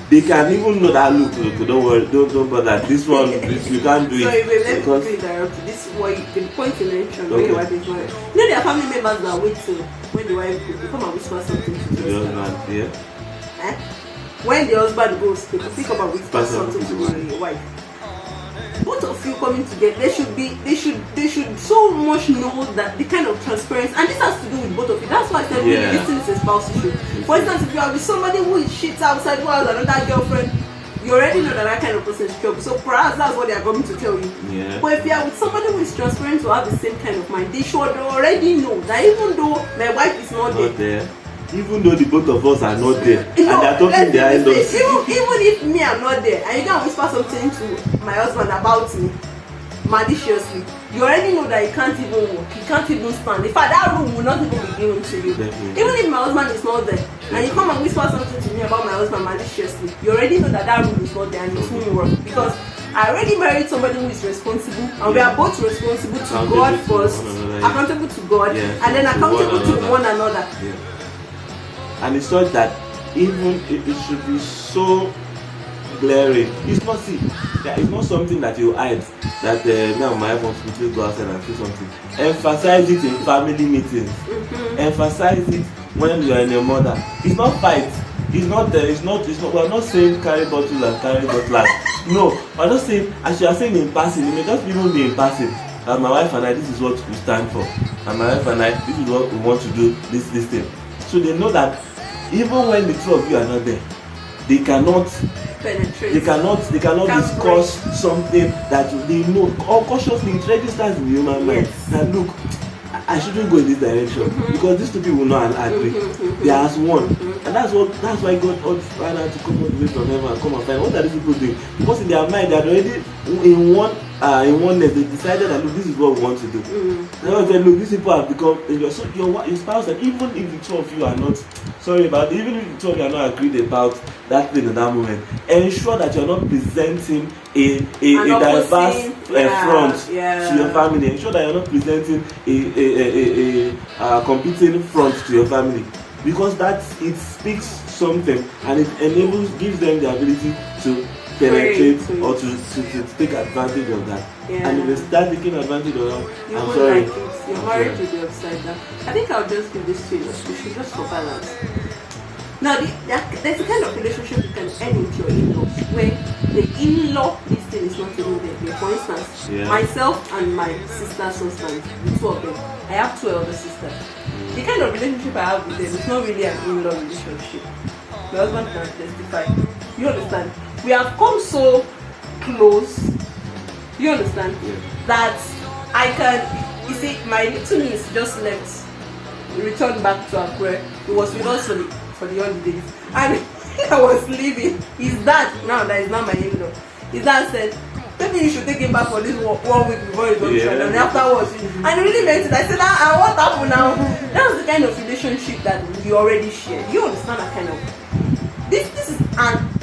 they can even know that look, don't worry, don't bother. This one, you can't do it. Sorry, babe, let me interrupt. This is what the point you mentioned when your wife is not there. You know, there are family members that wait till when the wife goes, they come and whisper something to the husband. Yeah. When the husband goes, they come and whisper something to the wife. Both of you coming together, they should so much know that the kind of transparency, and this has to do with both of you. That's why I said this thing is a spouse issue. For instance, if you are with somebody who is shit outside, who has another girlfriend, you already know that kind of person is trouble. So perhaps that's what they are going to tell you. Yeah. But if you are with somebody who is transparent, to have the same kind of mind, they should already know that even though my wife is not there. Even though the both of us are not there, and they are talking behind us. Even if me I'm not there, and you can whisper something to my husband about me maliciously, you already know that he can't even walk, he can't even stand. In fact, that room will not even be given to you. Even if my husband is not there, and you come and whisper something to me about my husband maliciously, you already know that room is not there and it won't work, because I already married somebody who is responsible, and we are both responsible to God first, accountable to God, and then accountable to one another. And it's such that even it should be so glaring. It's not something that you hide. That now my wife wants me to go outside and say something. Emphasize it in family meetings. Emphasize it when you are in your mother. It's not fight. it's not. We're not saying carry bottles and carry cutlass. No, we're not saying, as you are saying in passing, it may just even be in passing. And my wife and I, this is what we stand for. And my wife and I, this is what we want to do. This thing. So they know that even when the two of you are not there, they cannot penetrate. They cannot discuss something that they know unconsciously it registers in the human mind. That look, I shouldn't go in this direction because these two people will not agree. They are as one, and that's why God urged Father to come out from heaven and come and find what are these people doing, because in their mind they are already in oneness. They decided that look, this is what we want to do. They said, look, these people have become so your spouse, and even if the two of you are not even if the two of you are not agreed about that thing at that moment, ensure that you're not presenting a diverse front to your family. Ensure that you're not presenting a competing front to your family, because it speaks something and it gives them the ability to penetrate or to take advantage of that. And if they start taking advantage of that, I'm sorry. Your marriage will be upside down. I think I'll just give this to you. You should just for balance. Now, there's a kind of relationship you can end with your in-laws where the in-law this thing is not even there. For instance, myself and my sister's husband, the two of them, I have two elder sisters. The kind of relationship I have with them is not really an in-law relationship. My husband can testify. You understand? We have come so close, you understand, that I can, you see, my little niece just left, returned back to Akure. He was with us for the holidays, and I was leaving. His dad, now that is not my in-law, his dad said, maybe you should take him back for this 1 week before he goes to and afterwards. And he really meant it. I said, what happened now? That's the kind of relationship that we already share. You understand that kind of, this is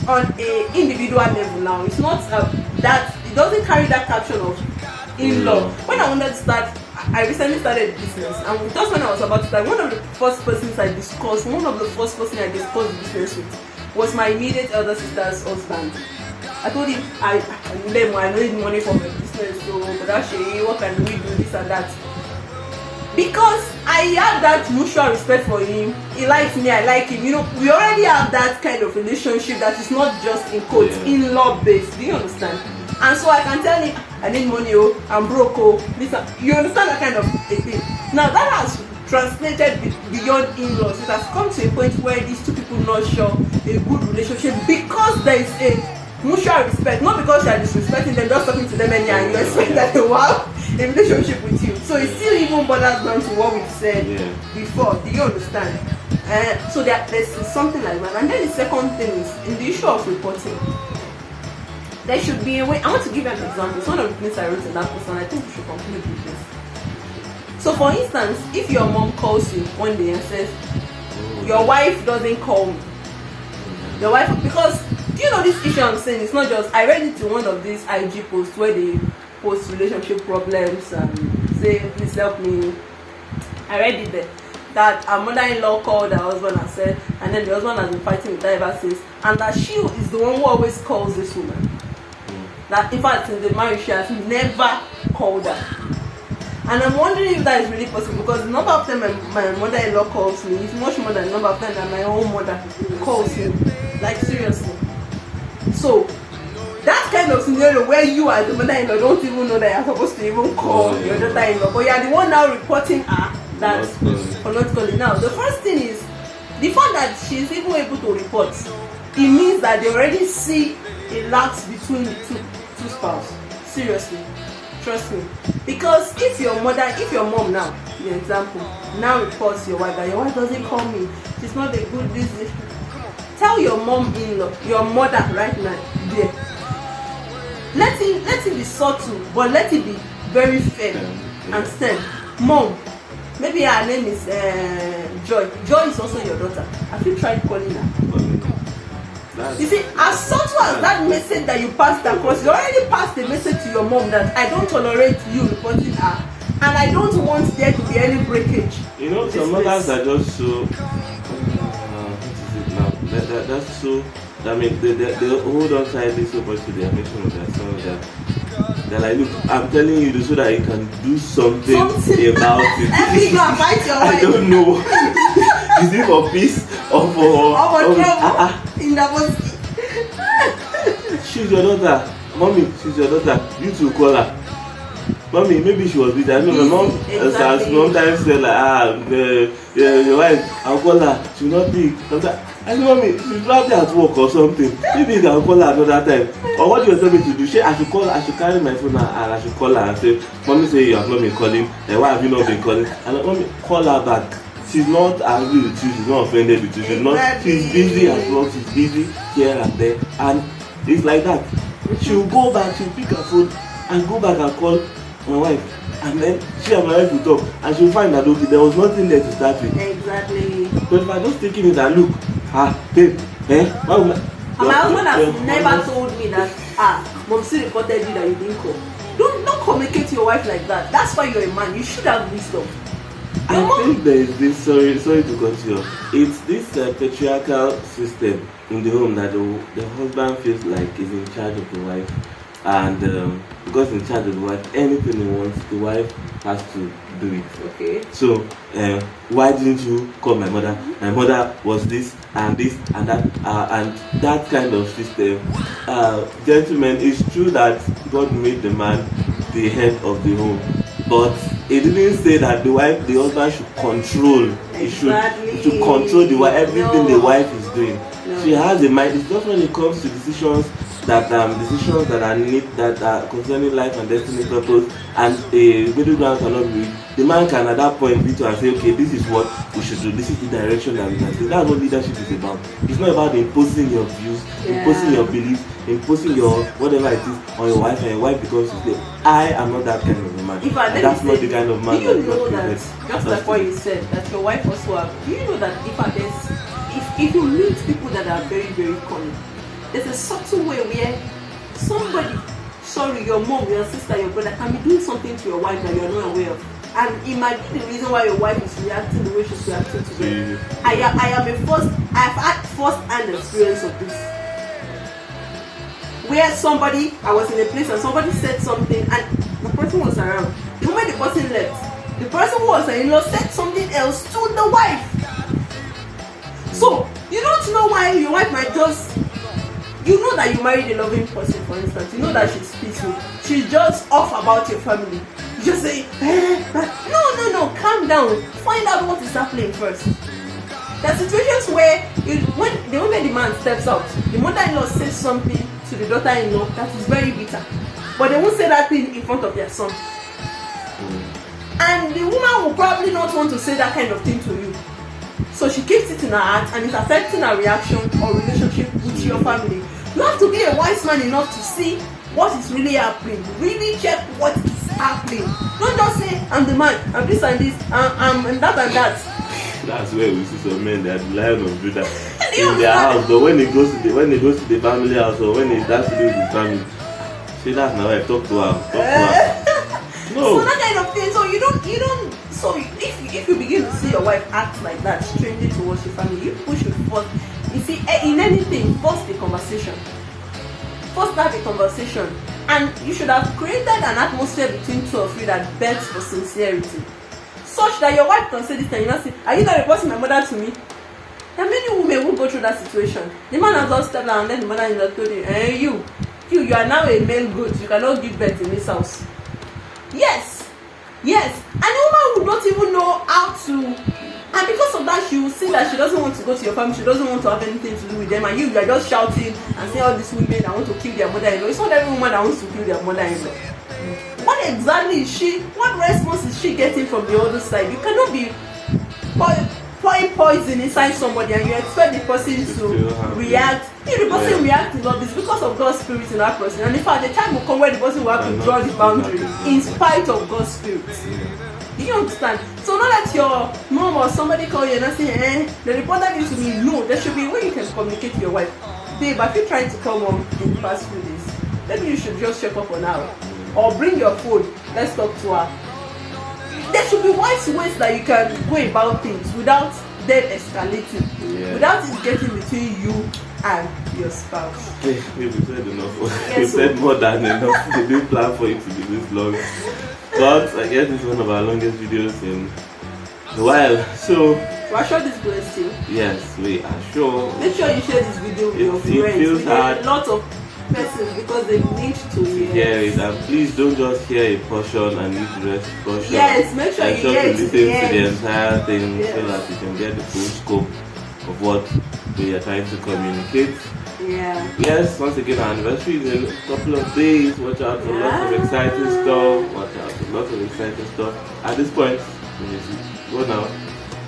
on a individual level now. It's not that, it doesn't carry that caption of in-law. When I wanted to start, I recently started business, and just when I was about to start, one of the first persons I discussed business with was my immediate elder sister's husband. I told him, I need money for my business, so what can we do, this and that. Because I have that mutual respect for him, he likes me, I like him. You know, we already have that kind of relationship that is not just in quotes, in-law based. Do you understand? And so I can tell him, I need money, I'm broke, you understand that kind of a thing. Now that has translated beyond in-laws. It has come to a point where these two people not sure a good relationship because there is a mutual respect, not because you are disrespecting them, just talking to them anyhow, and you expect that they will have a relationship with you. So it still even bothers down to what we said before. Do you understand? So there's something like that. And then the second thing is in the issue of reporting. There should be a way. I want to give you an example. It's one of the things I wrote in that post, and I think we should conclude with this. So, for instance, if your mom calls you one day and says, your wife doesn't call me, your wife, because do you know this issue I'm saying? It's not just, I read it in one of these IG posts where they post relationship problems and say, please help me. I read it there. That her mother-in-law called her husband and said, and then the husband has been fighting with her ever since, and that she is the one who always calls this woman. That in fact in the marriage she has never called her. And I'm wondering if that is really possible, because the number of times my mother-in-law calls me is much more than the number of times that my own mother calls me. Like seriously. So that kind of scenario where you as the mother-in-law don't even know that you're supposed to even call your daughter-in-law, but you're the one now reporting her that for not calling. Now the first thing is the fact that she's even able to report. It means that they already see a lapse between the two spouses. Seriously, trust me. Because if your mom now, the example, now reports your wife that your wife doesn't call me, she's not a good business. Tell your mom-in-law, your mother right now, there. Let it be subtle, but let it be very fair and said, Mom, maybe her name is Joy. Joy is also your daughter. Have you tried calling her? You see, as subtle as that message that you passed across, you already passed the message to your mom that I don't tolerate you reporting her, and I don't want there to be any breakage. You know, some mothers are just so. What is it now? That's so. I mean, they hold on tightly so much to the affection of their son that they're like, look, I'm telling you this so that you can do something about it. Let me go and fight your wife. I don't know. Is it for peace or for trouble? In the bus. She's your daughter. Mommy, she's your daughter. You two call her. Mommy, maybe she was busy. I know my mom sometimes say like, your wife, I'll call her. She will not pick. Sometimes, I say, Mommy, she's probably at work or something. Maybe you can call her another time. Or what do you tell me to do? I should call her, I should carry my phone and I should call her and say, Mommy say you have not been calling. Then why have you not been calling? And Mommy, call her back. She's not angry with you, she's not offended with you, she's busy at work, she's busy here and there, and it's like that. She'll go back, she'll pick her phone and go back and call my wife, and then she and my wife will talk, and she'll find that okay, there was nothing there to start with. Exactly. But if I just taking it and look, babe, why would my husband has never told me that Mom still reported you that you didn't call. Don't communicate to your wife like that. That's why you're a man. You should have wisdom. I think there is this, sorry to cut you off. It's this patriarchal system in the home that the husband feels like he's in charge of the wife, and because in charge of the wife, anything he wants, the wife has to do it. Okay. So why didn't you call my mother? My mother was this and that, and that kind of system. Gentlemen, it's true that God made the man the head of the home, but it didn't say that the husband should control. Exactly. He should control everything the wife is doing. No. She has a mind. It's just when it comes to decisions that are concerning life and destiny purpose, and a middle ground cannot be. The man can at that point be to and say, okay, this is what we should do. This is the direction that we can take. That's what leadership is about. It's not about imposing your views, imposing your beliefs, imposing your whatever it is on your wife, and your wife becomes to say, I am not that kind of a man. That's not the kind of man. Do you know that? Just like what you said, that your wife also have. Do you know that if you meet people that are very, very cunning, there's a subtle way where your mom, your sister, your brother can be doing something to your wife that you're not aware of. And it might be the reason why your wife is reacting the way she's reacting to them. I have had first-hand experience of this. Where I was in a place and somebody said something and the person was around. The moment the person left, the person who was an in-law said something else to the wife. So, you don't know why your wife might just, you know that you married a loving person, for instance, you know that she's peaceful, she's just off about your family. You just say, no, calm down, find out what is happening first. There are situations where, when the moment the man steps out, the mother-in-law says something to the daughter-in-law that is very bitter, but they won't say that thing in front of their son. And the woman will probably not want to say that kind of thing to you. So she keeps it in her heart and it's affecting her reaction or relationship with your family. You have to be a wise man enough to see what is really happening. Really check what is happening. Don't just say, I'm the man, I'm this and this, I'm that and that. That's where we see some men that rely on Judah in their house, but when it goes to the family house or when it has to do with his family, say that's my wife, talk to her. No. So that kind of thing. So you don't. So if you begin to see your wife act like that, strangely towards your family, you push it first. You see, in anything, first the conversation. First have a conversation, and you should have created an atmosphere between two of you that begs for sincerity, such that your wife can say this and you not say, are you not reporting my mother to me? There are many women who go through that situation. The man has just stepped down and then the mother-in-law told him, you are now a male goat, you cannot give birth in this house. Yes, and the woman would not even know how to, and because of that she will see that she doesn't want to go to your family, she doesn't want to have anything to do with them, and you are just shouting and saying all these women that want to kill their mother-in-law. It's not every woman that wants to kill their mother-in-law. What exactly is what response is she getting from the other side? You cannot be pouring poison inside somebody and you expect the person to react. If the person reacts to love, it's because of God's spirit in that person. And in fact, the time will come where the person will have to draw the boundary in spite of God's spirit. Do you understand? So not that your mom or somebody call you and say, the reporter needs to be. No, there should be a way you can communicate to your wife. Babe, if you're trying to call mom in the past few days, maybe you should just check up on her. Or bring your phone, let's talk to her. There should be wise ways that you can go about things without them escalating, without it getting between you and your spouse. Hey, we said enough. We said more than enough. We didn't plan for it to be this long. But I guess this is one of our longest videos in a while. So We're sure this blessed you. Yes, we are sure. Make sure you share this video with your It friends. feels hard. A lot of persons because they need to hear it, and please don't just hear a portion and leave the rest portion. Yes, make sure you hear to it listen to the to the end. entire thing Yes. so that you can get the full scope of what we are trying to communicate. Yeah. Yes, once again, our anniversary is in a couple of days. Watch out for lots of exciting stuff. Watch out for lots of exciting stuff. At this point, we need to go now.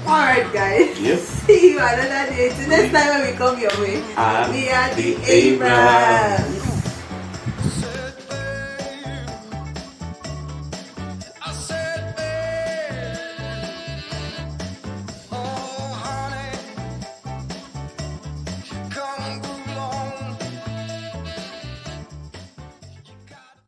Alright, guys. Yep. See you another day. Till next time when we come your way. And We are the the Abrahams. Abrahams.